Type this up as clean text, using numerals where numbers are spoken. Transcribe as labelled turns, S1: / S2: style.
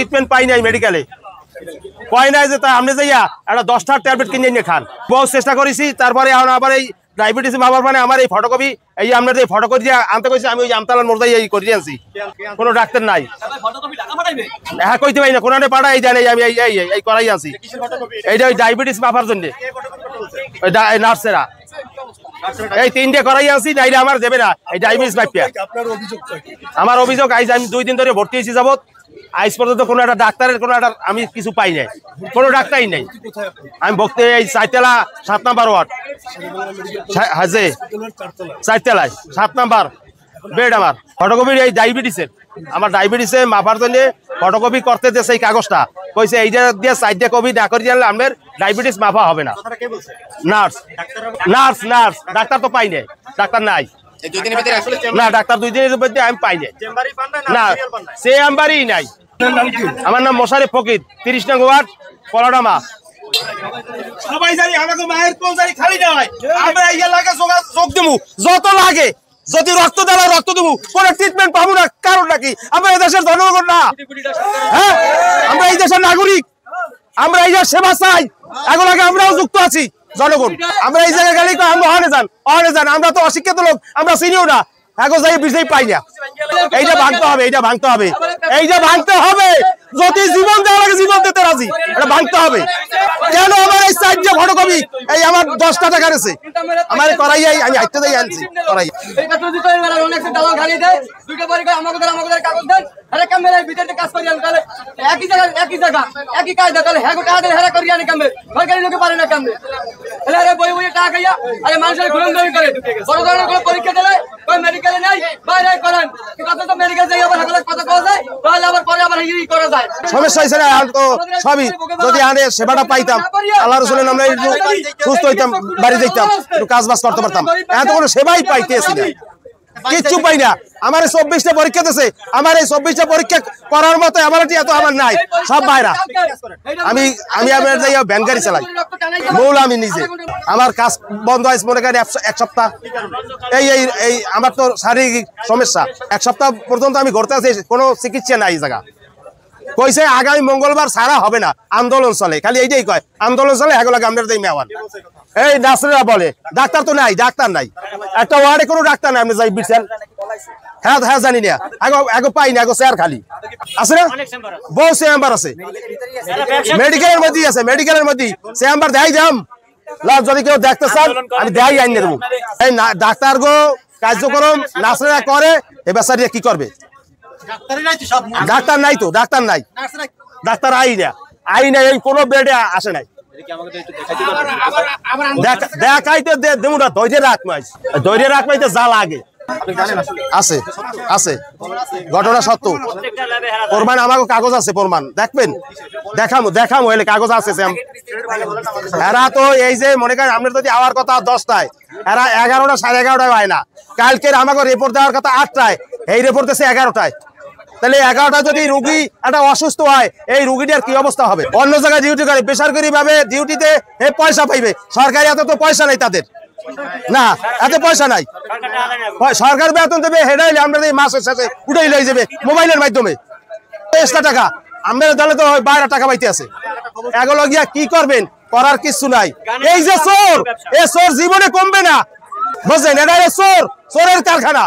S1: treatment পাই নাই মেডিকেলে কয় নাই যে তাই আপনি যাইয়া একটা 10টা ট্যাবলেট কিনে নিয়ে খান বহু চেষ্টা করেছি তারপরে আবার এই ডায়াবেটিস মাপার মানে আমার এই ফটোকপি এই আপনার এই ফটোকপি দিয়ে আনতে কইছি আমি ওই আমতলার মোড়াই এই করে আনছি কোনো ডাক্তার নাই হ্যাঁ কইতে পারি না কোনো পাঠাই জানি আমি এই করাই আনছি এইটা ওই ডায়াবেটিস মাপার জন্য ওই নার্সেরা এই 3টে করাই আনছি নাইলে আমার দেবে না এই ডায়াবেটিস মাপিয়া আমার অভিযোগ আইজ আমি 2 দিন ধরে ভর্তি হয়েছি যাবত আজ পর্যন্ত কোনো একটা ডাক্তারের কোনো একটা আমি কিছু পাই নাই কোনো ডাক্তারই নাই আমি ভক্তি এই 7 নাম্বার ওয়ার্ড হাজে 4 তলায় 7 নাম্বার বেড আমার ফটোকপির এই ডায়াবেটিসের আমার ডায়াবেটিসে মাপার জন্য ফটোকপি করতে দিয়েছে এই কাগজটা কইছে এইটা দিয়ে 4টে কপি না করে দিলে আপনার ডায়াবেটিস মাপা হবে না নার্স ডাক্তার তো পাই নাই ডাক্তার নাই না ডাক্তার 2 দিনের মধ্যে আমি পাই নাই না চেম্বারই নাই আমার নাম মোশারেফ ফকির 30 নং ওয়ার্ড কলাডামা সবাই জানি আমাকে মায়ের কোল জানি খালি নয় আমরা এই এলাকায় যোগ দেবো যত লাগে যদি রক্ত দেওয়া রক্ত দেবো কোনো ট্রিটমেন্ট পাবো না কারণ নাকি আমরা এই দেশের জনগণ না হ্যাঁ আমরা এই দেশের নাগরিক আমরা এই দেশের সেবা চাই এখন আগে আমরাও যুক্ত আছি জনগণ আমরা এই জায়গায় গেলেই আমরা অহনে যান আমরা তো অশিক্ষিত লোক আমরা চিনিও না এখন যাই বিষয় পাই না এইটা ভাঙতে হবে যদি জীবন দেওয়া লাগে জীবন দিতে রাজি এটা ভাঙতে হবে কেন আমার এই 4টে ফটোকপি এই আমার 10টা টাকা আছে আমার করাই আমি হাইতে যাই আনছি করাই এই কথা দিতে অনেক দালাল গালি দেয় দুইটা পরে আমাদের কাগজ দেন আরে ক্যামেরার ভিতরে কাজ করি আমি তাহলে একই জায়গা একই কাজ তাহলে হ্যাঁ গোটা হাতে হেরা করি আনি ক্যামেরা সরকারি লোকে পারে না ক্যামেরা তাহলে আরে বই টাকা খাইয়া আরে মানুষের ঘুরন্দরি করে বড় ধরনের কোনো পরীক্ষা দিলে কই মেডিকেলে নাই বাইরে করেন কিন্তু তো মেডিকেল যাই আবার হাগলা কথা কওয়া যায় তাহলে আবার পরে আবার হিরি করা যায় সমস্যা হইছে না তো সবই যদি আরে সেবাটা পাইতাম আল্লাহর রাসূলের নামে একটু সুস্থ হইতাম বাড়ি যাইতাম একটু কাজ বাজ করতে পারতাম এত কোনো সেবাই পাইতেছি না কিচ্ছু পাই না আমার 24টা পরীক্ষা দিয়েছে আমার এই 24টা পরীক্ষা করার মতো অ্যাবিলিটি এত আমার নাই সব বাইরা আমি আমার যাই ভ্যান গাড়ি চালাই মূল আমি নিজে আমার কাজ বন্ধ আছে মনে করেন 1 সপ্তাহ এই আমার তো শারীরিক সমস্যা 1 সপ্তাহ পর্যন্ত আমি ঘুরতে আছি কোনো চিকিৎসা নাই জায়গা কইছে আগামী মঙ্গলবার সারা হবে না আন্দোলন চলে খালি এইটাই কয় আন্দোলন চলে এগুলো আমরা দেই মেওয়ান এই নার্সরা বলে ডাক্তার তো নাই ডাক্তার নাই একটা ওয়ার্ডে কোনো ডাক্তার নাই আপনি যাই বিছেন হ্যাঁ জানি না আগে পাই না আগে চেয়ার খালি আছে না বহু চেম্বার আছে মেডিকেলের মধ্যে চেম্বার দেখাই দাম যদি কেউ দেখতে চান আমি দেখাই আইন দেবো এই ডাক্তার গো কার্যক্রম নার্সরা করে এ বেচারিয়া কি করবে ডাক্তার নাই ডাক্তার আই না এই কোনো বেডে আসে নাই দেখাইতে দেবো না ধৈর্য রাখমাইতে যা লাগে আছে ঘটনা সত্য প্রমাণ আমাকে কাগজ আছে প্রমাণ দেখবেন দেখামো এলে কাগজ আছে এরা তো এই যে মনে করেন আপনার যদি আওয়ার কথা 10টায় এরা 11টা 11:30 হয় না কালকের আমাকে রিপোর্ট দেওয়ার কথা 8টায় এই রিপোর্ট দিচ্ছে 11টায় তাহলে 11টা যদি রুগী একটা অসুস্থ হয় এই রুগীটার কি অবস্থা হবে অন্য জায়গায় ডিউটি করে বেসরকারি ভাবে ডিউটিতে পয়সা পাইবে সরকারি এত তো পয়সা নাই তাদের না এত পয়সা নাই সরকার বেতন দেবে হেডাইলে আমরা মাসের সাথে উঠাই লই যাবে মোবাইলের মাধ্যমে এক্সট্রা টাকা আমাদের দলে তো 12 টাকা পাইতে আছে এগুলো গিয়া কি করবেন করার কিছু নাই এই যে চোর জীবনে কমবে না বুঝলেন এটা চোরের কারখানা